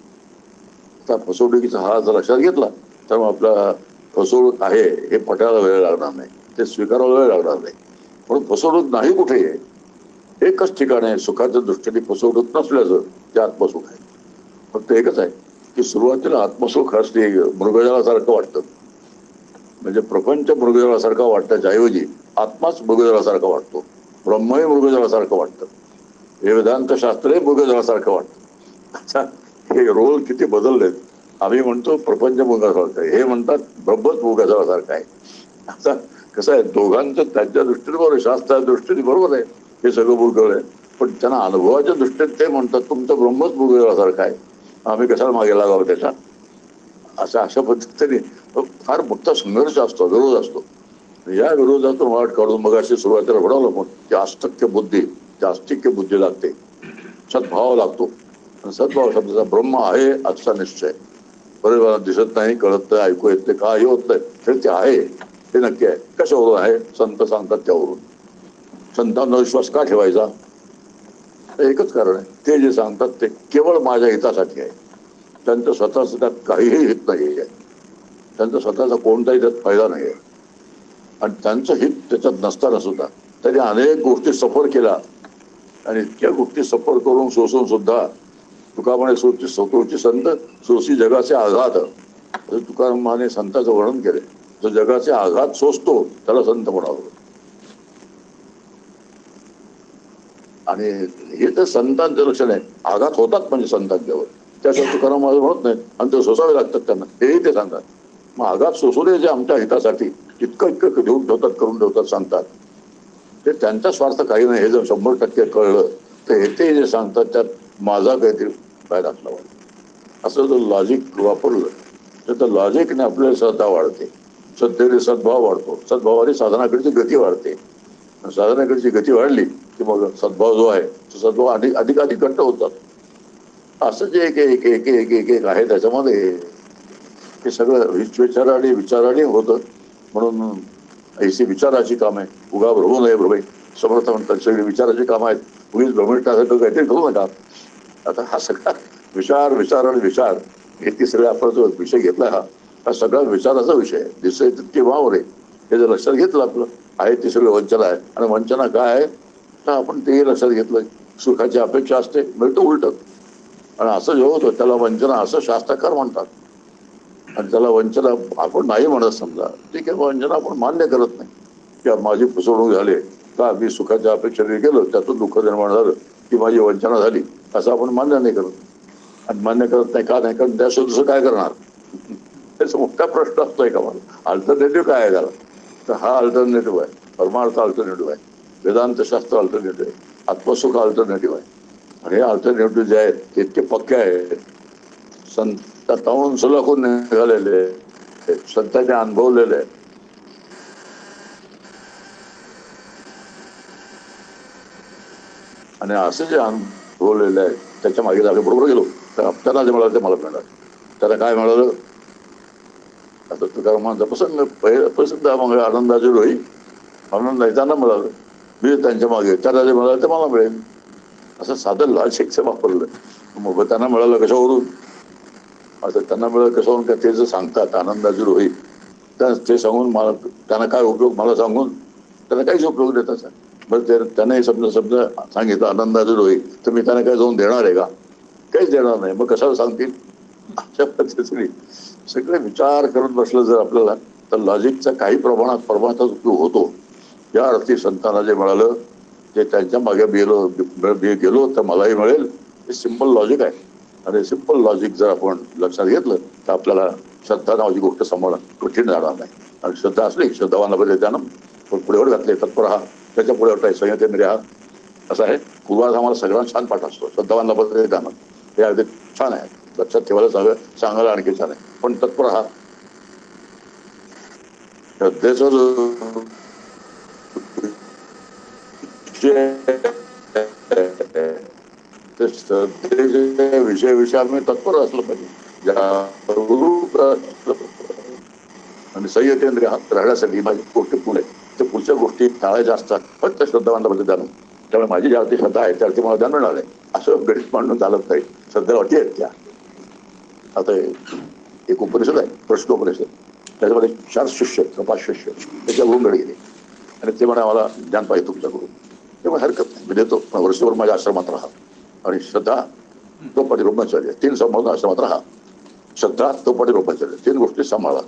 त्या फसवणुकीचा हा जर लक्षात घेतला तर मग आपला फसवणूक आहे हे पटायला वेळ लागणार नाही, ते स्वीकारायला वेळ लागणार नाही. म्हणून फसवणूक नाही कुठे आहे, एकच ठिकाण आहे सुखाच्या दृष्टीने फसवणूक नसल्याचं, ते आत्मसुख आहे. फक्त एकच आहे की सुरुवातीला आत्मसुख असते मृगजळासारखं वाटतं. म्हणजे प्रपंच मृगजळासारखा वाटण्याच्या ऐवजी आत्माच मृगजळासारखा वाटतो. ब्रह्मही मृगजळासारखं वाटतं. हे वेदांत शास्त्रही मृगजळासारखं वाटतं. अच्छा, हे रोल किती बदललेत. आम्ही म्हणतो प्रपंच मृगासारखं आहे, हे म्हणतात ब्रह्मच मृगजळासारखं आहे. आता कसं आहे दोघांचं त्यांच्या दृष्टीने बरोबर आहे, शास्त्राच्या दृष्टीने बरोबर आहे, हे सगळं मुरगळ आहे. पण त्यांना अनुभवाच्या दृष्टीने ते म्हणतात तुमचं ब्रह्मच मृगजळासारखं आहे, आम्ही कशाला मागे लागावं त्याच्या. अशा पद्धतीने फार मोठा संघर्ष असतो, विरोध असतो. या विरोधातून वाट काढून मग अशी सुरुवातीला घडवलं पण की आस्तिक्य बुद्धी, त्या आस्तिक्य बुद्धी लागते, सद्भाव लागतो. आणि सद्भाव शब्दाचा ब्रह्म आहे असा निश्चय. बरोबर दिसत नाही, कळत नाही, ऐकू येत नाही, काही होत नाही, तर ते आहे ते नक्की आहे. कशावरून आहे? संत सांगतात त्यावरून. संतांना विश्वास का ठेवायचा? एकच कारण आहे, ते जे सांगतात ते केवळ माझ्या हितासाठी आहे. त्यांचं स्वतःच त्यात काहीही हित नाही आहे, त्यांचा स्वतःचा कोणताही त्यात फायदा नाही आहे. आणि त्यांचं हित त्याच्यात नसताना सुद्धा त्यांनी अनेक गोष्टी सफर केला. आणि इतक्या गोष्टी सफर करून सोसून सुद्धा तुकारामाने स्वतःची संत सोसी जगाचे आघात, तुकारामाने संतांचं वर्णन केले. जो जगाचे आघात सोसतो त्याला संत म्हणावं. आणि हे तर संतांचं लक्षण आहे. आघात होतात म्हणजे संतांच्यावर, त्यासाठी तुकाराम माझं म्हणत नाही आणि ते सोसावे लागतात त्यांना, हेही ते सांगतात. मग आघात सोसू दे जे आमच्या हितासाठी, इतकं इतकं देऊन ठेवतात, करून ठेवतात, सांगतात. ते त्यांचा स्वार्थ काही नाही हे जर 100% कळलं तर हे ते जे सांगतात त्यात माझा काहीतरी फायदा असला. असं जर लॉजिक वापरलं तर त्या लॉजिकने आपल्याला श्रद्धा वाढते, श्रद्धेने सद्भाव वाढतो, सद्भावाने साधनाकडची गती वाढते. साधनाकडची गती वाढली की मग सद्भाव जो आहे तो सद्भाव अधिक अधिक अधिक घट्ट होतात. असं जे एक एक एक एक एक एक आहे त्याच्यामध्ये हे सगळं विचाराने होतं. म्हणून ऐशी विचाराची काम आहे, उगा भ्रमू नये भ्रमे. समर्थ म्हणतात सगळी विचाराची कामं आहेत, उगीच भ्रमिष्ठासारखं काहीतरी करू नका. आता हा सगळा विचार विचार आणि विचार हे तिसरे आपण जो विषय घेतला हा सगळा विचाराचा विषय आहे. दिसतंय तितके वाव रे हे जर लक्षात घेतलं आपलं आहे ती सगळी वंचना आहे. आणि वंचना काय आहे तर आपण तेही लक्षात घेतलं. सुखाची अपेक्षा असते मिळतं उलट. आणि असं जे होतं त्याला वंचना असं शास्त्रकार म्हणतात. आणि त्याला वंचना आपण नाही म्हणत समजा ठीक आहे, वंचना आपण मान्य करत नाही की माझी फसवणूक झाली का मी सुखाच्या अपेक्षेने गेलो त्यातून दुःख निर्माण झालं की माझी वंचना झाली असं आपण मान्य नाही करत. आणि मान्य करत नाही का नाही कारण त्याशिवाय दुसरं काय करणार त्याचा मोठा प्रश्न असतोय का मला. अल्टरनेटिव्ह काय आहे त्याला तर हा अल्टरनेटिव्ह आहे. परमार्थ अल्टरनेटिव्ह आहे. वेदांतशास्त्र अल्टरनेटिव्ह आहे. आत्मसुख अल्टरनेटिव्ह आहे. आणि हे अल्टरनेटिव्ह जे आहेत ते इतके पक्के आहेत. संतांहून सुलाखून निघालेले संतांनी अनुभवलेले आहे. आणि असं जे अनुभवलेलं आहे त्याच्या मागे आम्ही बरोबर गेलो तर आपल्याला जे मिळालं ते मला मिळणार. त्याला काय मिळालं आता तुकारामांचा प्रसंग प्रसिद्ध मग आनंदाची रोही आनंद आहे त्यांना मिळालं. मी त्यांच्या मागे त्याला जे मिळालं ते मला मिळेल असं साधं लॉजिकचं वापरलं. मग त्यांना मिळालं कशावरून असं त्यांना मिळालं कशावरून का ते जे सांगतात आनंदाची रोही ते सांगून मला त्यांना काय उपयोग मला सांगून त्यांना काहीच उपयोग देतात. बरं ते त्याने समजा सांगितलं आनंदाची रोही तर मी त्यांना काय जाऊन देणार आहे का काहीच देणार नाही. मग कशाला सांगतील अशा पद्धतीने सगळे विचार करत बसलं जर आपल्याला तर लॉजिकचा काही प्रमाणात उपयोग होतो. या अर्थी संतांना जे मिळालं ते त्यांच्या मागे गेलो तर मलाही मिळेल हे सिंपल लॉजिक आहे. आणि सिंपल लॉजिक जर आपण लक्षात घेतलं तर आपल्याला श्रद्धा नावाची गोष्ट सांभाळणं कठीण जाणार नाही. आणि श्रद्धा असली श्रद्धावाना बदल त्यानं पण पुढे घातले तत्पर हा त्याच्या पुढे वाटाय संयतेंद्रिय हा असं आहे. पूर्वार्ध आम्हाला सगळ्यांना छान पाठ असतो. श्रद्धावाना बदल त्यानं हे अगदी छान आहे. लक्षात ठेवायला सांगायला आणखी छान आहे. पण तत्पर हा श्रद्धेचा विषय आम्ही तत्पर असलं पाहिजे आणि संयतेंद्रिय हात राहण्यासाठी माझी गोष्टी पुढे ते पुढच्या गोष्टी टाळायच्या असतात फक्त श्रद्धावानाबद्दल जाणून. त्यामुळे माझी ज्या अर्थी श्रद्धा आहे त्या अर्थी मला ज्ञान मिळणार आहे असं गणित मांडून चालत नाही. श्रद्धा अटी आहेत त्या. आता एक उपनिषद आहे प्रश्नोपनिषद त्याच्यामध्ये 4 शिष्य 5 शिष्य त्याच्या गुरुकडे गेले आणि ते म्हणा मला ज्ञान पाहिजे तुमच्याकडून. तेव्हा हरकत नाही मी देतो पण वर्षभर माझ्या आश्रमात राहा आणि श्रद्धा तो ब्रह्मचर्य 3 संबंध आश्रमात राहा. श्रद्धा तो ब्रह्मचर्य 3 गोष्टी सांभाळा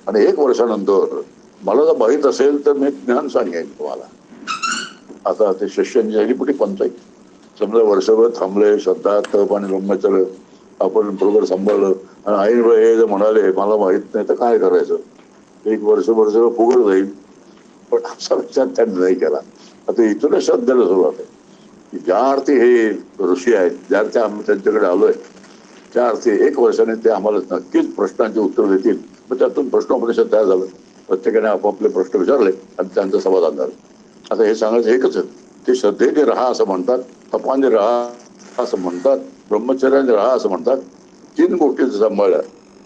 आणि 1 वर्षानंतर मला जर माहीत असेल तर मी ज्ञान सांगेन तुम्हाला. आता ते शिष्यांची हरिपुटी पंचायत समजा वर्षभर थांबले श्रद्धा तप आणि ब्रह्मचर्य आपण बरोबर सांभाळलं आणि आई हे जर म्हणाले मला माहित नाही तर काय करायचं. 1 वर्षभर सगळं फुगड जाईल. पण असा विचार त्यांनी नाही केला. आता इथूनच श्रद्धेला सुरुवात आहे की ज्या अर्थी हे ऋषी आहेत ज्या अर्थी आम्ही त्यांच्याकडे आलोय त्या अर्थी 1 वर्षाने ते आम्हाला नक्कीच प्रश्नांची उत्तर देतील. मग त्यातून प्रश्नोपनिषद तयार झालं. प्रत्येकाने आपापले प्रश्न विचारले आणि त्यांचं समाधान झालं. आता हे सांगायचं एकच आहे ते श्रद्धेने राहा असं म्हणतात, तपाने राहा असं म्हणतात, ब्रह्मचर्याने राहा असं म्हणतात. 3 गोष्टी सांभाळल्या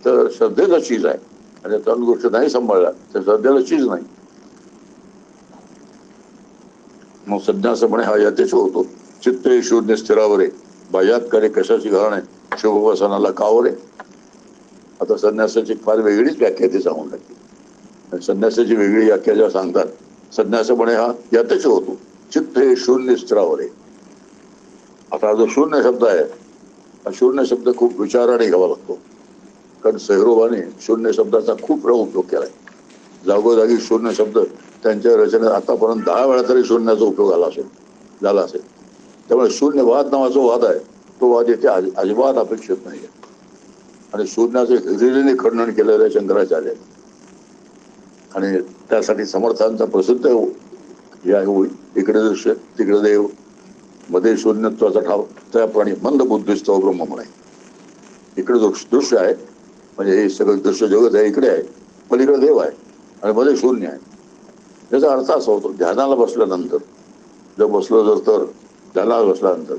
तर श्रद्धेला चीज आहे आणि 3 गोष्टी नाही सांभाळल्या तर श्रद्धेला चीज नाही. मग संन्यास म्हणे हा यथेच होतो. चित्ते शून्य स्थिरावरे बाह्यात करे कशाची घाण आहे शुभवसनाला कावरे. आता संन्यासाची फार वेगळीच व्याख्या ती सांगून टाकली. संन्यासाची वेगळी व्याख्या जेव्हा सांगतात संन्यास म्हणे हा यथेच होतो चित्त हे शून्य स्थिरावरे. आता जो शून्य शब्द आहे हा शून्य शब्द खूप विचाराने घ्यावा लागतो. कारण सैरोबाने शून्य शब्दाचा खूप वेळा उपयोग केलाय. जागोजागी शून्य शब्द त्यांच्या रचनेत आतापर्यंत 10 वेळा तरी शून्याचा उपयोग झाला असेल. त्यामुळे शून्यवाद नावाचा वाद आहे तो वाद येथे अजिबात अपेक्षित नाही. आणि शून्याचे हिरिरीने खंडन केलेलं आहे शंकराचार्य. आणि त्यासाठी समर्थांचा प्रसिद्ध इकडे दृश्य तिकडे देव मध्ये शून्यत्वाचा ठाव त्याप्रमाणे मंद बुद्धिस्त ब्रह्म म्हणे. इकडे दृश्य आहे म्हणजे हे सगळं दृश्य जगत आहे इकडे आहे पलीकडे देव आहे आणि मध्ये शून्य आहे. याचा अर्थ असा होतो ध्यानाला बसल्यानंतर जर बसलो जर तर ध्यानाला बसल्यानंतर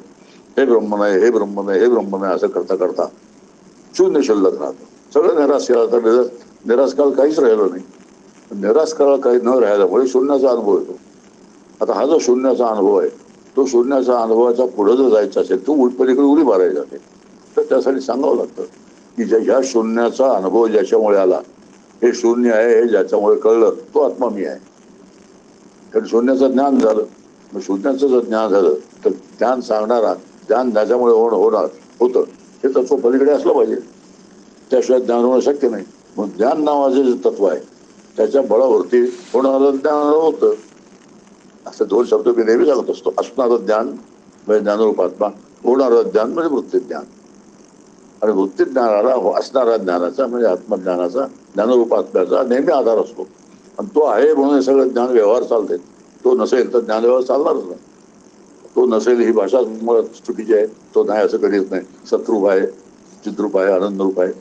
हे ब्रह्म नाही हे ब्रह्म नाही हे ब्रह्म नाही असं करता करता शून्य शिल्लक राहतं. सगळं निराश केला तर निराश काळ काहीच राहिलं नाही. निराश काळ काही न राहिल्यामुळे शून्याचा अनुभव येतो. आता हा जो शून्याचा अनुभव आहे तो शून्याचा अनुभवाच्या पुढे जर जायचा असेल तो पलीकडे उडी मारायची आहे. तर त्यासाठी सांगावं लागतं की ह्या शून्याचा अनुभव ज्याच्यामुळे आला, हे शून्य आहे हे ज्याच्यामुळे कळलं, तो आत्मा मी आहे. कारण शून्याचं ज्ञान झालं, मग शून्याचं जर ज्ञान झालं तर ज्ञान सांगणारा, ज्ञान ज्याच्यामुळे होणार होतं हे तत्व पलीकडे असलं पाहिजे, त्याशिवाय ज्ञान होणं शक्य नाही. मग ज्ञान नावाचे जे तत्व आहे त्याच्या बळावरती होणारं ज्ञान होतं. असे दोन शब्द मी नेहमी सांगत असतो. असणारं ज्ञान म्हणजे ज्ञानरूप आत्मा, होणारं ज्ञान म्हणजे वृत्ती ज्ञान. आणि वृत्ती ज्ञानाला असणाऱ्या ज्ञानाचा म्हणजे आत्मज्ञानाचा, ज्ञानरूप आत्म्याचा नेहमी आधार असतो. आणि तो आहे म्हणून हे सगळं ज्ञान व्यवहार चालते. तो नसेल तर ज्ञान व्यवहार चालणारच नाही. तो नसेल ही भाषा मुळात चुकीची आहे. तो नाही असं कधीच नाही. सतरूप आहे, चिद्रूप आहे, आनंदरूप आहे,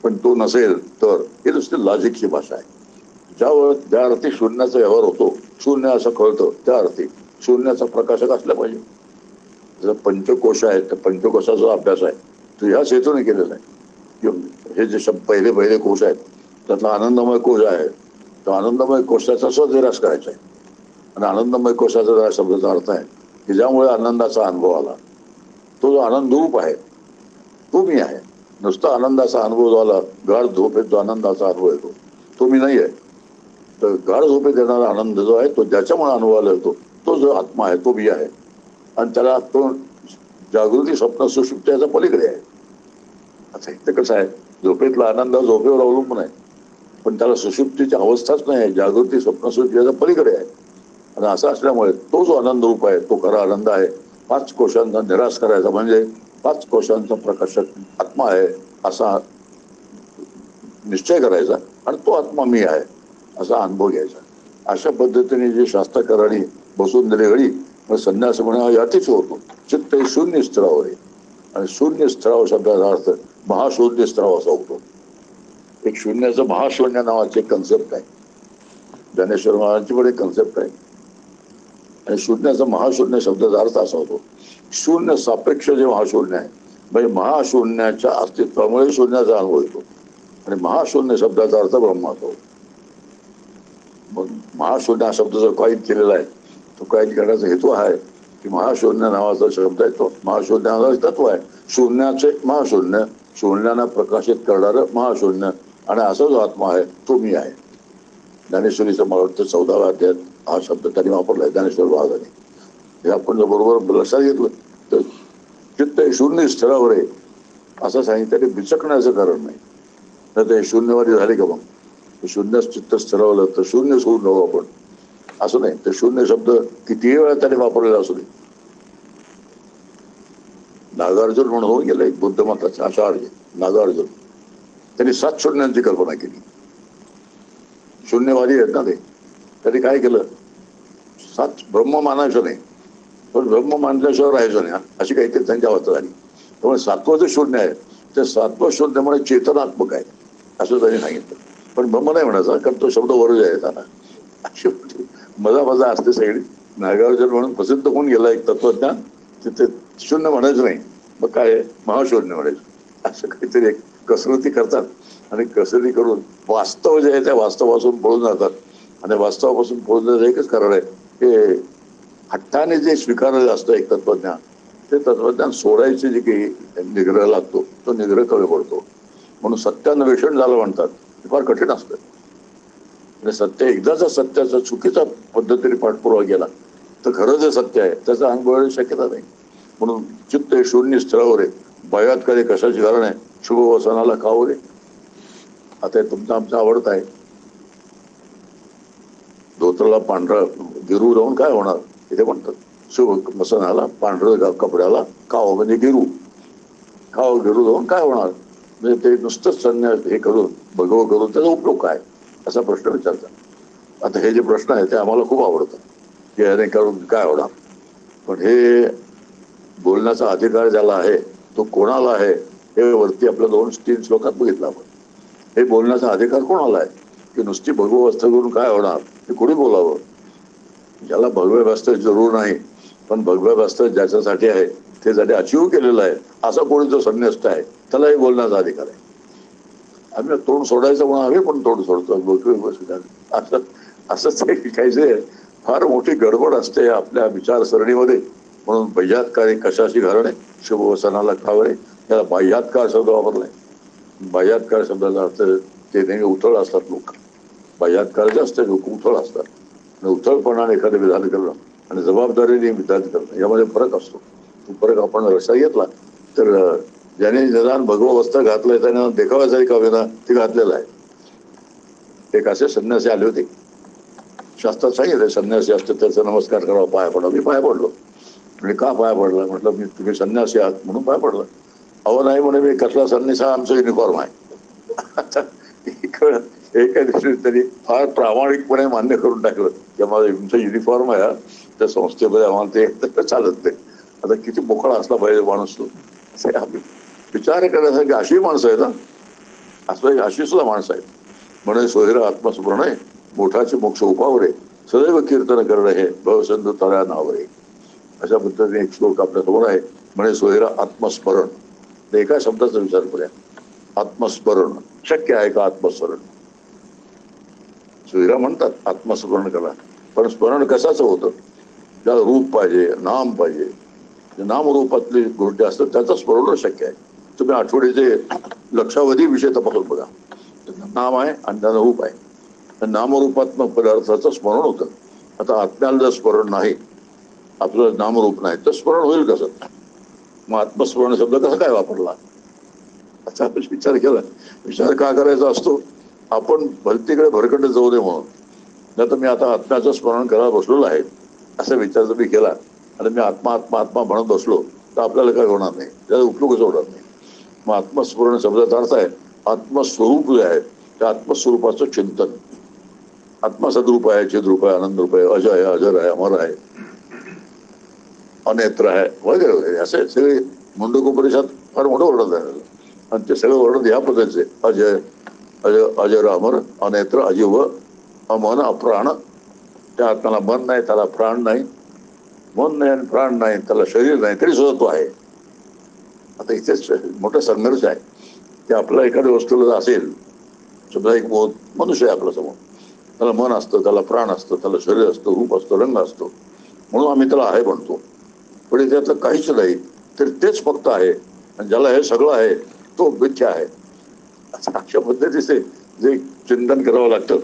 पण तो नसेल तर ही नुसती लॉजिकची भाषा आहे. ज्या अर्थी शून्याचा व्यवहार होतो, शून्य असं कळतं, त्या अर्थी शून्याचा प्रकाशक असला पाहिजे. जर पंचकोश आहेत त्या पंचकोशाचा अभ्यास आहे तो ह्याच हेतूने केलेला आहे. हे जे पहिले पहिले कोश आहेत त्यातला आनंदमय कोश आहे, तो आनंदमय कोशाचा स्वनिराश करायचा आहे. आणि आनंदमय कोशाचा शब्दाचा अर्थ आहे की ज्यामुळे आनंदाचा अनुभव आला, तो जो आनंदरूप आहे तो मी आहे. नुसता आनंदाचा अनुभव झाला, गाढ झोपेत जो आनंदाचा अनुभव येतो तो मी नाही आहे. तर गाढ झोपेत येणारा आनंद जो आहे तो ज्याच्यामुळे अनुभवाला येतो तो जो आत्मा आहे तो मी आहे. आणि त्याला तो जागृती स्वप्न सुषुप्ती याच्या पलीकडे आहे. आता इथं कसं आहे, झोपेतला आनंद झोपेवर अवलंबून आहे, पण त्याला सुषुप्तीची अवस्थाच नाही आहे. जागृती स्वप्न सुषुप्ती याच्या पलीकडे आहे. आणि असं असल्यामुळे तो जो आनंद रूप आहे तो खरा आनंद आहे. 5 कोशांचा निराश करायचा म्हणजे 5 कोशांचा प्रकाशक आत्मा आहे असा निश्चय करायचा आणि तो आत्मा मी आहे असा अनुभव घ्यायचा. अशा पद्धतीने जे शास्त्रकारांनी बसून दिले घडी, मग संन्यास म्हणा यातीच होतो. चित्त हे शून्य स्तरावर आहे. आणि शून्य स्तराव शब्दाचा अर्थ महाशून्य स्तराव असा होतो. एक शून्याचं महाशून्य नावाची एक कन्सेप्ट आहे. ज्ञानेश्वर महाराजांची पण एक कन्सेप्ट आहे. आणि शून्याचा महाशून्य शब्दाचा अर्थ असा होतो, शून्य सापेक्ष जे महाशून्य आहे म्हणजे महाशून्याच्या अस्तित्वामुळे शून्याचा अनुभव येतो. आणि महाशून्य शब्दाचा अर्थ ब्रह्माचा होतो. मग महाशून्य हा शब्द जो कॉइन केलेला आहे तो कॉइन करण्याचा हेतू आहे की महाशून्य नावाचा शब्द आहे तो महाशून्य नावाचं तत्व आहे. शून्याचे महाशून्य, शून्याला प्रकाशित करणारं महाशून्य, आणि असा जो आत्मा आहे तो मी आहे. ज्ञानेश्वरीचं मला वाटतं 14व्या अध्यायात हा शब्द त्यांनी वापरलाय ज्ञानेश्वर महाराजांनी. हे आपण जर बरोबर लक्षात घेतलं तर चित्त हे शून्य स्तरावर आहे असं सांगितलं. ते बिचकण्याचं कारण नाही. तर ते शून्यवादी झाले का मग शून्य चित्त स्तरावलं तर शून्य सोडून राहू आपण असं नाही. तर शून्य शब्द कितीही वेळा त्याने वापरलेला असू दे. नागार्जुन म्हणून होऊन गेला एक बुद्ध मताचा आचार्य नागार्जुन, त्यांनी 7 शून्यांची कल्पना केली. शून्यवादी आहेत ना ते. त्यांनी काय केलं, 7 ब्रह्म मानायचं नाही पण ब्रह्म मानल्याशिवाय राहायचं नाही अशी काहीतरी त्यांची अवस्था झाली. त्यामुळे 7वं जे शून्य आहे ते 7वं शून्य म्हणजे चेतनात्मक आहे असं त्यांनी सांगितलं. पण ब्रह्म नाही म्हणायचा कारण तो शब्द वर्ज आहे त्यांना. अशी मजा असते सगळी. नागार्जुन म्हणून प्रसिद्ध होऊन गेला एक तत्वज्ञान, तिथे शून्य म्हणायचं नाही, मग काय महाशून्य म्हणायचं. असं काहीतरी एक कसरती करतात आणि कसरती करून वास्तव जे आहे त्या वास्तवापासून पळून जातात. आणि वास्तवापासून पळून जायचं एकच कारण आहे की हट्टाने जे स्वीकारलं असतं एक तत्वज्ञान, ते तत्वज्ञान सोडायचे जे काही निग्रह लागतो तो निग्रह कमी पडतो. म्हणून सत्यान्वेषण झालं म्हणतात, ते फार कठीण असतं. आणि सत्य एकदाचा सत्याचा चुकीचा पद्धतीने पाठपुरावा केला तर खरं जे सत्य आहे त्याचा अनुभव शक्यता नाही. म्हणून चित्त हे शून्य स्तरावर आहे. भयात कधी कशाची कारण आहे, शुभ वसनाला काव रे. आता तुमचा आमचा आवडत आहे. धोत्राला पांढरा गिरू लावून काय होणार इथे म्हणतात. शुभ वसनाला पांढरं कपड्याला काव म्हणजे गिरू. काव गिरू लावून काय होणार म्हणजे ते नुसतंच संन्यास हे करून भगव करून त्याचा उपयोग काय असा प्रश्न विचारतात. आता हे जे प्रश्न आहे ते आम्हाला खूप आवडतात की याने करून काय होणार. पण हे बोलण्याचा अधिकार ज्याला आहे तो कोणाला आहे हे वरती आपल्या 2-3 श्लोकात बघितलं आपण. हे बोलण्याचा अधिकार कोणाला आहे की नुसती भगव अवस्था करून काय होणार हे कोणी बोलावं. ज्याला भगव्य वास्तव जरूर नाही पण भगव्य वास्तव ज्याच्यासाठी आहे ते ज्याने अचीव केलेलं आहे असा कोणी जो संन्यस्त आहे त्यालाही बोलण्याचा अधिकार आहे. आम्ही तोंड सोडायचं म्हणून आम्ही पण तोंड सोडतो. असंच काही फार मोठी गडबड असते आपल्या विचारसरणीमध्ये. म्हणून बजात्कारी कशाची घरणे शुभ वसनाला खावरे. त्याला बाह्यात्कार शब्द वापरलाय. बाह्यात्कार शब्दाचा अर्थ ते नेहमी उथळ असतात लोक. बाह्यात्कार जे असते लोक उथळ असतात. उथळपणाने एखादं विधान करणं आणि जबाबदारीने विधान करणं यामध्ये फरक असतो. तो फरक आपण रस्ता घेतला तर ज्याने निदान भगवं वस्त्र घातलंय त्याने देखाव्याचा का विना ते घातलेलं आहे. एक असे संन्यासी आले होते. शास्त्रात सांगितलं संन्यासी असतं त्याचा नमस्कार करावा, पाया पडा. मी पाया पडलो. म्हणजे का पाया पडला म्हटलं, मी तुम्ही संन्यासी आहात म्हणून पाया पडला. अहो नाही म्हणे, मी कसला संन्यासी, हा आमचा युनिफॉर्म आहे. आता एका दिवशी तरी फार प्रामाणिकपणे मान्य करून टाकलं की माझा तुमचा युनिफॉर्म आहे, त्या संस्थेमध्ये आम्हाला ते चालत नाही. आता किती मोकळा असला पाहिजे माणूस तो. विचार करण्यासारखी अशी माणसं आहेत ना, असं अशी सुद्धा माणसं आहेत. म्हणे सोयरा आत्मस्मरण आहे, मोठाचे मोक्ष उपावरे, सदैव कीर्तन करणं हे भवसिंधू तळ्या नावरे. अशा पद्धतीने एक श्लोक आपल्या समोर आहे. म्हणे सोयरा आत्मस्मरण. एका शब्दाचा विचार करूया. आत्मस्मरण शक्य आहे का? आत्मस्मरण सोयरा म्हणतात आत्मस्मरण करा, पण स्मरण कशाचं होतं? ज्याला रूप पाहिजे, नाम पाहिजे. नामरूपातली गोष्टी असतात त्याचं स्मरण शक्य आहे. तुम्ही आठवड्याचे लक्षावधी विषय तपासून बघा. नाम आहे आणि त्याचं रूप आहे. नामरूपात्मक पदार्थाचं स्मरण होतं. आता आत्म्याला जर स्मरण नाही, आपलं नामरूप नाही, तर स्मरण होईल कसं? मग आत्मस्मरण शब्द कसा काय वापरला? असा विचार केला. विचार का करायचा असतो? आपण भलतीकडे भरकंड जाऊ दे म्हणून. नाही तर मी आता आत्म्याचं स्मरण करायला बसलेलो आहे असा विचार जर मी केला आणि मी आत्मा आत्मा आत्मा म्हणत बसलो तर आपल्याला काय होणार नाही, त्याचा उपयोगच होणार नाही. मग आत्मस्मरण शब्दाचा अर्थ आहे आत्मस्वरूप जे आहे त्या आत्मस्वरूपाचं चिंतन. आत्मा सद्रूप आहे, चिद्रूप आहे, आनंद रूप आहे, अजय आहे, अजर आहे, अमर आहे, अनेत्र आहे वगैरे वगैरे. असे सगळे मुंडकोपनिषद फार मोठं वर्णन आहे आणि ते सगळं वर्णन या पद्धतीचे अजय अजय अजर अमर अनेत्र अजीव अमन अप्राण. त्या आत्म्याला मन नाही, त्याला प्राण नाही. मन नाही आणि प्राण नाही, त्याला शरीर नाही, तरी सुद्धा तो आहे. आता इथेच मोठा संघर्ष आहे की आपल्या एखाद्या वस्तूला असेल, समजा एक मनुष्य आहे आपल्या समोर, त्याला मन असतं, त्याला प्राण असतं, त्याला शरीर असतं, रूप असतं, रंग असतो, म्हणून आम्ही त्याला आहे म्हणतो. पण त्यातलं काहीच नाही, तर तेच फक्त आहे. आणि ज्याला हे सगळं आहे तो मिथ्या आहे. अशा पद्धतीचे जे चिंतन करावं लागतं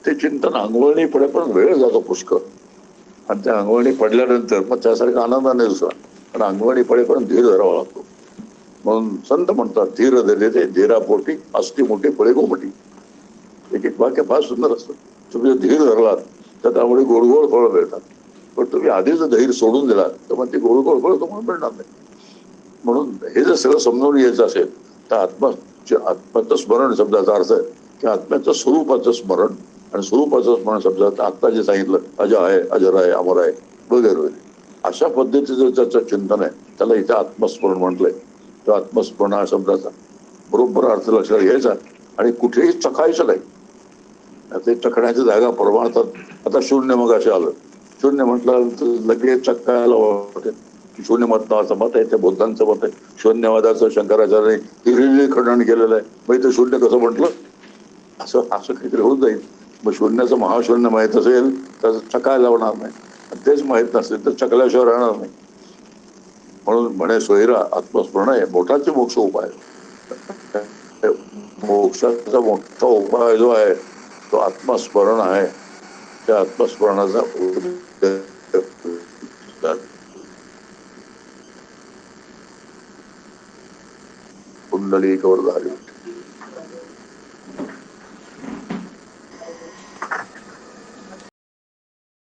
ते चिंतन अंगवळणी पडेपर्यंत वेळ जातो पुष्कळ. आणि त्या अंगवळणी पडल्यानंतर मग त्यासारखा आनंदाने दुसरा, पण अंगवळणी पडेपर्यंत धीर धरावा लागतो. म्हणून संत म्हणतात धीर धरले ते धीरापोटी असती मोठी फळे गोमटी. एक एक वाक्य फार सुंदर असतं. तुम्ही धीर धरलात तर त्यामुळे गोडगोड फळं मिळतात. पण तुम्ही आधीच धैर्य सोडून दिलात तर मग ती गोडगोड फळं तुम्हाला मिळणार नाही. म्हणून हे जर सगळं समजून घ्यायचं असेल तर आत्म्याचं स्मरण शब्दाचा अर्थ आहे की आत्म्याचं स्वरूपाचं स्मरण. आणि स्वरूपाचं स्मरण शब्दात आत्ता जे सांगितलं अजय आहे, अजर आहे, अमर आहे वगैरे वगैरे, अशा पद्धतीचं त्याचं चिंतन आहे, त्याला इथे आत्मस्मरण म्हटलंय. तो आत्मस्मरण हा शब्दाचा बरोबर अर्थ लक्षात घ्यायचा आणि कुठेही चखायचं नाही. ते चखण्याची जागा परमार्थात. आता शून्य मग असे आलं, शून्य म्हटलं तर लगेच चक्कायला वाटेल. शून्य मत नावाचं मत आहे, ते बुद्धांचं मत आहे. शून्यवादाचं शंकराचार्याने हिरिली खंडन केलेलं आहे. मग ते शून्य कसं म्हटलं, असं असं काहीतरी होत जाईल. मग शून्याचं महाशून्य माहीत असेल तर चकायला होणार नाही, तेच माहीत नसेल तर चकल्याशिवाय राहणार नाही. म्हणून म्हणे सोयरा आत्मस्मरण आहे मोठाचे मोक्ष उपाय. मोक्षाचा मोठा उपाय जो आहे तो आत्मस्मरण आहे. त्या आत्मस्मरणाचा कुंडली गौरधारी.